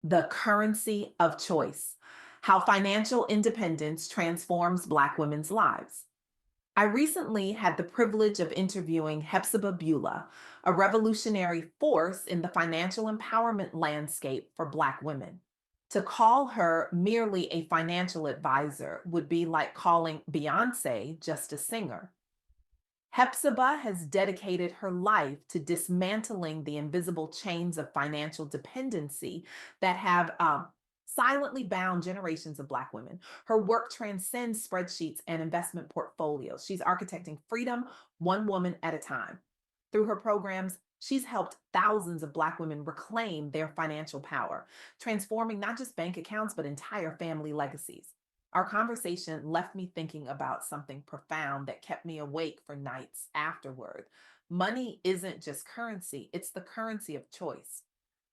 The currency of choice, how financial independence transforms Black women's lives. I recently had the privilege of interviewing Hephzibah Beulah, a revolutionary force in the financial empowerment landscape for Black women. To call her merely a financial advisor would be like calling Beyonce just a singer. Hephzibah has dedicated her life to dismantling the invisible chains of financial dependency that have silently bound generations of Black women. Her work transcends spreadsheets and investment portfolios. She's architecting freedom one woman at a time. Through her programs, she's helped thousands of Black women reclaim their financial power, transforming not just bank accounts, but entire family legacies. Our conversation left me thinking about something profound that kept me awake for nights afterward. Money isn't just currency, it's the currency of choice.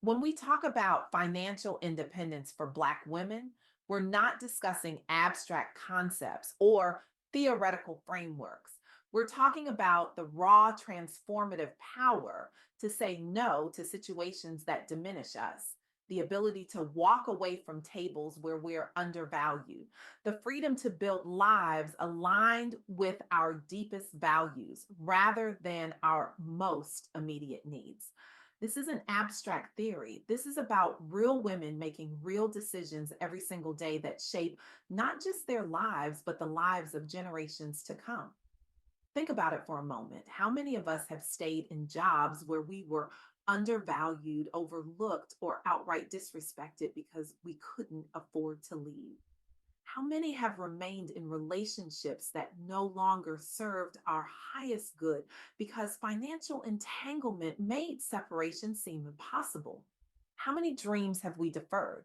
When we talk about financial independence for Black women, we're not discussing abstract concepts or theoretical frameworks. We're talking about the raw transformative power to say no to situations that diminish us, the ability to walk away from tables where we're undervalued, the freedom to build lives aligned with our deepest values rather than our most immediate needs. This is an abstract theory. This is about real women making real decisions every single day that shape not just their lives, but the lives of generations to come. Think about it for a moment. How many of us have stayed in jobs where we were undervalued, overlooked, or outright disrespected because we couldn't afford to leave? How many have remained in relationships that no longer served our highest good because financial entanglement made separation seem impossible? How many dreams have we deferred?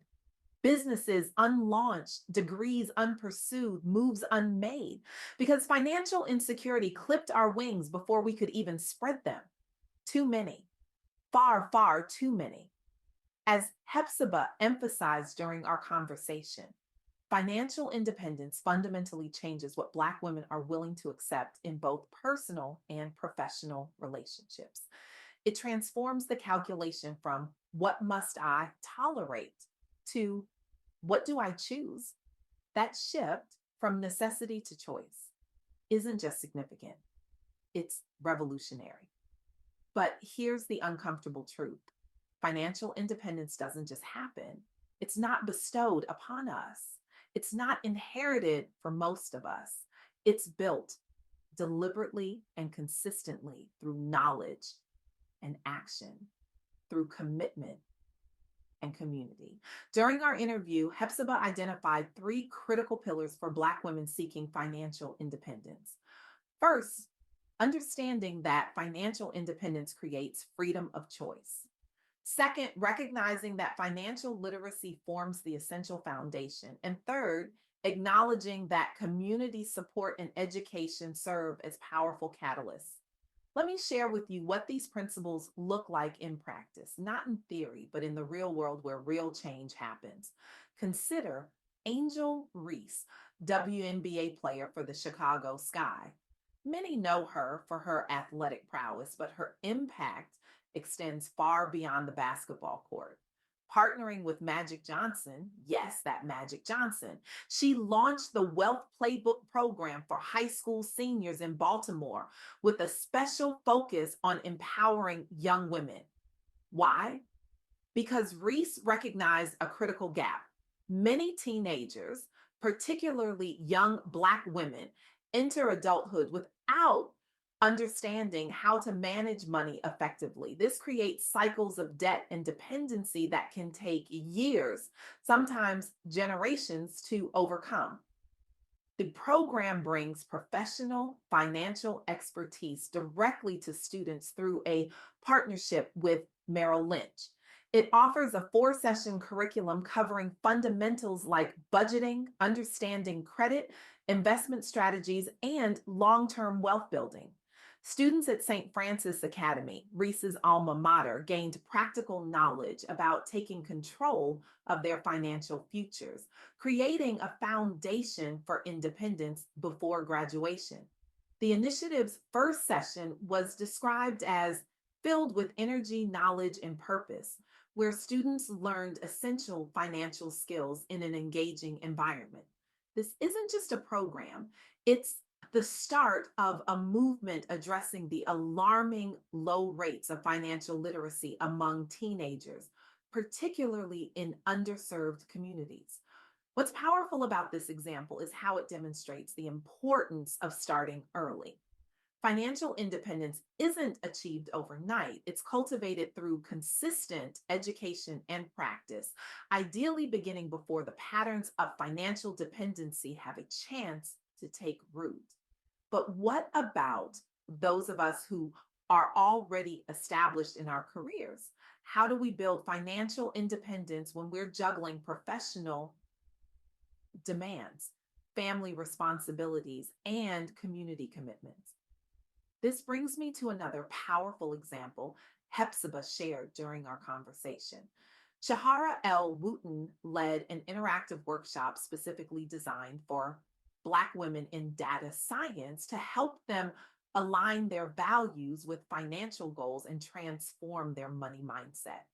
Businesses unlaunched, degrees unpursued, moves unmade, because financial insecurity clipped our wings before we could even spread them. Too many, far, far too many. As Hephzibah emphasized during our conversation, financial independence fundamentally changes what Black women are willing to accept in both personal and professional relationships. It transforms the calculation from what must I tolerate to what do I choose? That shift from necessity to choice isn't just significant, it's revolutionary. But here's the uncomfortable truth: financial independence doesn't just happen, it's not bestowed upon us, it's not inherited for most of us. It's built deliberately and consistently through knowledge and action, through commitment and community. During our interview, Hephzibah identified three critical pillars for Black women seeking financial independence. First, understanding that financial independence creates freedom of choice. Second, recognizing that financial literacy forms the essential foundation. And third, acknowledging that community support and education serve as powerful catalysts. Let me share with you what these principles look like in practice, not in theory, but in the real world where real change happens. Consider Angel Reese, WNBA player for the Chicago Sky. Many know her for her athletic prowess, but her impact extends far beyond the basketball court. Partnering with Magic Johnson, yes, that Magic Johnson, she launched the Wealth Playbook program for high school seniors in Baltimore with a special focus on empowering young women. Why? Because Reese recognized a critical gap. Many teenagers, particularly young Black women, enter adulthood without understanding how to manage money effectively. This creates cycles of debt and dependency that can take years, sometimes generations, to overcome. The program brings professional financial expertise directly to students through a partnership with Merrill Lynch. It offers a 4 session curriculum covering fundamentals like budgeting, understanding credit, investment strategies, and long term wealth building. Students at St. Francis Academy, Reese's alma mater, gained practical knowledge about taking control of their financial futures, creating a foundation for independence before graduation. The initiative's first session was described as filled with energy, knowledge, and purpose, where students learned essential financial skills in an engaging environment. This isn't just a program, it's the start of a movement addressing the alarming low rates of financial literacy among teenagers, particularly in underserved communities. What's powerful about this example is how it demonstrates the importance of starting early. Financial independence isn't achieved overnight. It's cultivated through consistent education and practice, ideally beginning before the patterns of financial dependency have a chance to take root. But what about those of us who are already established in our careers? How do we build financial independence when we're juggling professional demands, family responsibilities, and community commitments? This brings me to another powerful example Hephzibah shared during our conversation. Shahara L. Wooten led an interactive workshop specifically designed for Black women in data science to help them align their values with financial goals and transform their money mindset.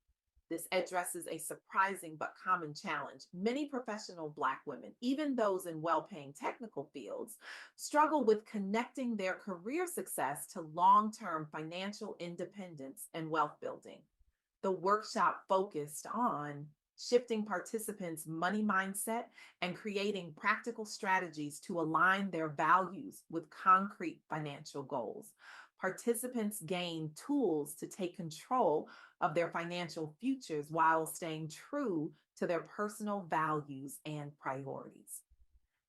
This addresses a surprising but common challenge. Many professional Black women, even those in well paying technical fields, struggle with connecting their career success to long term financial independence and wealth building. The workshop focused on shifting participants' money mindset and creating practical strategies to align their values with concrete financial goals. Participants gained tools to take control of their financial futures while staying true to their personal values and priorities.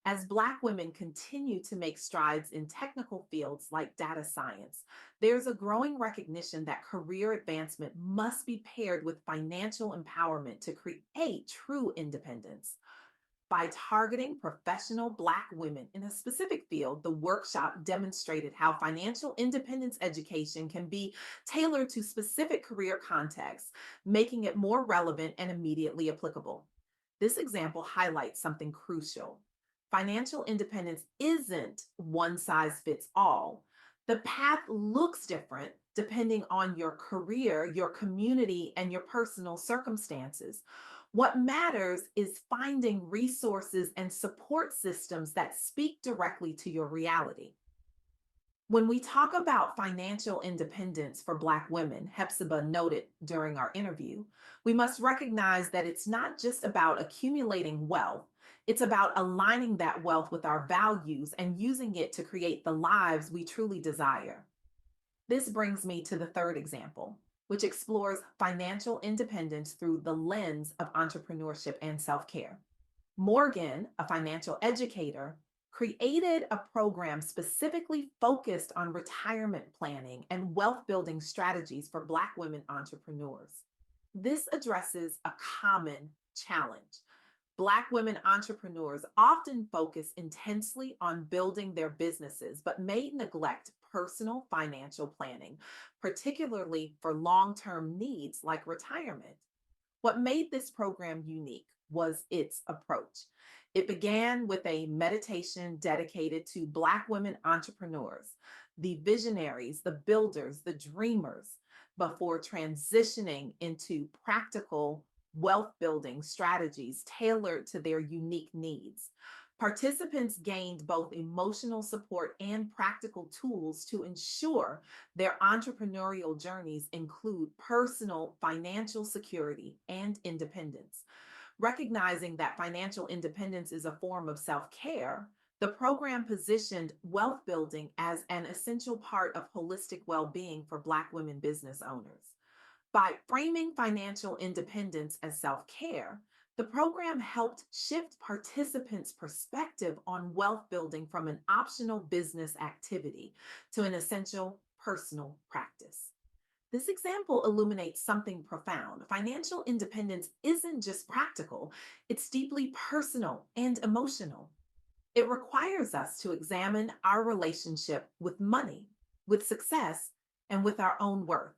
As Black women continue to make strides in technical fields like data science, there's a growing recognition that career advancement must be paired with financial empowerment to create true independence. By targeting professional Black women in a specific field, the workshop demonstrated how financial independence education can be tailored to specific career contexts, making it more relevant and immediately applicable. This example highlights something crucial. Financial independence isn't one size fits all. The path looks different depending on your career, your community, and your personal circumstances. What matters is finding resources and support systems that speak directly to your reality. When we talk about financial independence for Black women, Hephzibah noted during our interview, we must recognize that it's not just about accumulating wealth, it's about aligning that wealth with our values and using it to create the lives we truly desire. This brings me to the third example, which explores financial independence through the lens of entrepreneurship and self care. Morgan, a financial educator, created a program specifically focused on retirement planning and wealth building strategies for Black women entrepreneurs. This addresses a common challenge. Black women entrepreneurs often focus intensely on building their businesses, but may neglect personal financial planning, particularly for long term needs like retirement. What made this program unique was its approach. It began with a meditation dedicated to Black women entrepreneurs, the visionaries, the builders, the dreamers, before transitioning into practical wealth building strategies tailored to their unique needs. Participants gained both emotional support and practical tools to ensure their entrepreneurial journeys include personal financial security and independence. Recognizing that financial independence is a form of self care, the program positioned wealth building as an essential part of holistic well being for Black women business owners. By framing financial independence as self care, the program helped shift participants' perspective on wealth building from an optional business activity to an essential personal practice. This example illuminates something profound. Financial independence isn't just practical, it's deeply personal and emotional. It requires us to examine our relationship with money, with success, and with our own worth.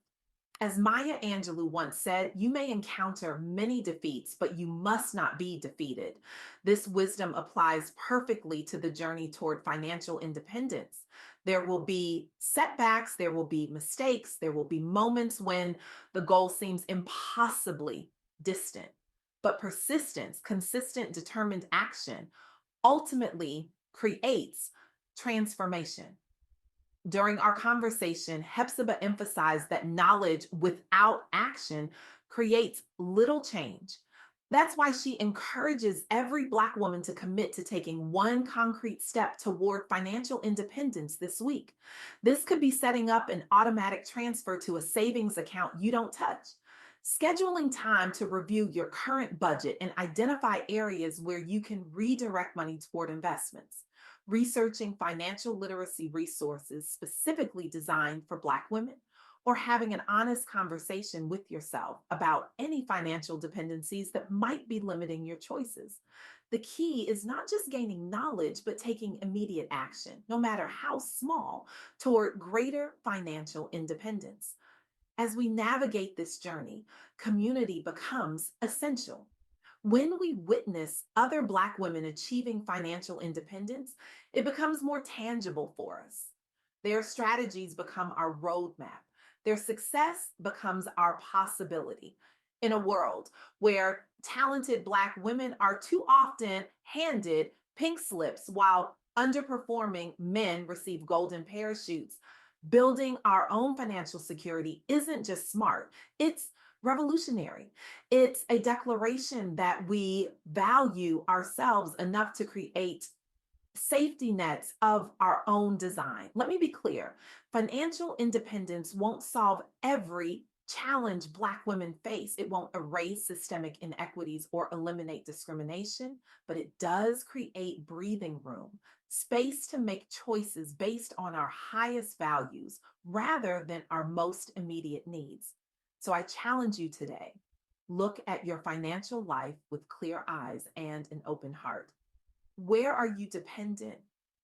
As Maya Angelou once said, you may encounter many defeats, but you must not be defeated. This wisdom applies perfectly to the journey toward financial independence. There will be setbacks, there will be mistakes, there will be moments when the goal seems impossibly distant. But persistence, consistent, determined action ultimately creates transformation. During our conversation, Hephzibah emphasized that knowledge without action creates little change. That's why she encourages every Black woman to commit to taking one concrete step toward financial independence this week. This could be setting up an automatic transfer to a savings account you don't touch, scheduling time to review your current budget and identify areas where you can redirect money toward investments, researching financial literacy resources specifically designed for Black women, or having an honest conversation with yourself about any financial dependencies that might be limiting your choices. The key is not just gaining knowledge, but taking immediate action, no matter how small, toward greater financial independence. As we navigate this journey, community becomes essential. When we witness other Black women achieving financial independence, it becomes more tangible for us. Their strategies become our roadmap. Their success becomes our possibility. In a world where talented Black women are too often handed pink slips while underperforming men receive golden parachutes, building our own financial security isn't just smart, it's revolutionary. It's a declaration that we value ourselves enough to create safety nets of our own design. Let me be clear, financial independence won't solve every challenge Black women face. It won't erase systemic inequities or eliminate discrimination, but it does create breathing room, space to make choices based on our highest values rather than our most immediate needs. So I challenge you today, look at your financial life with clear eyes and an open heart. Where are you dependent?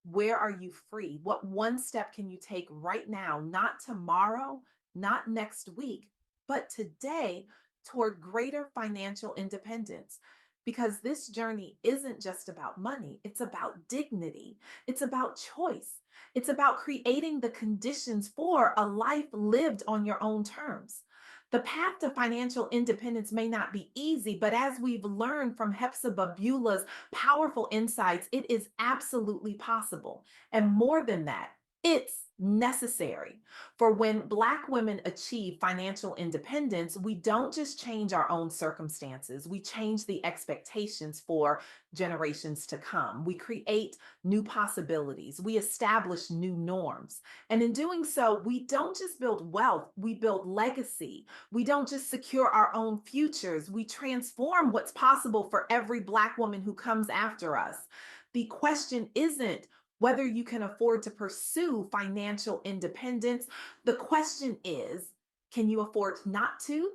Where are you free? What one step can you take right now, not tomorrow, not next week, but today toward greater financial independence? Because this journey isn't just about money, it's about dignity, it's about choice, it's about creating the conditions for a life lived on your own terms. The path to financial independence may not be easy, but as we've learned from Hephzibah Beulah's powerful insights, it is absolutely possible. And more than that, it's necessary. For when Black women achieve financial independence, we don't just change our own circumstances, we change the expectations for generations to come. We create new possibilities, we establish new norms. And in doing so, we don't just build wealth, we build legacy. We don't just secure our own futures, we transform what's possible for every Black woman who comes after us. The question isn't whether you can afford to pursue financial independence. The question is, can you afford not to?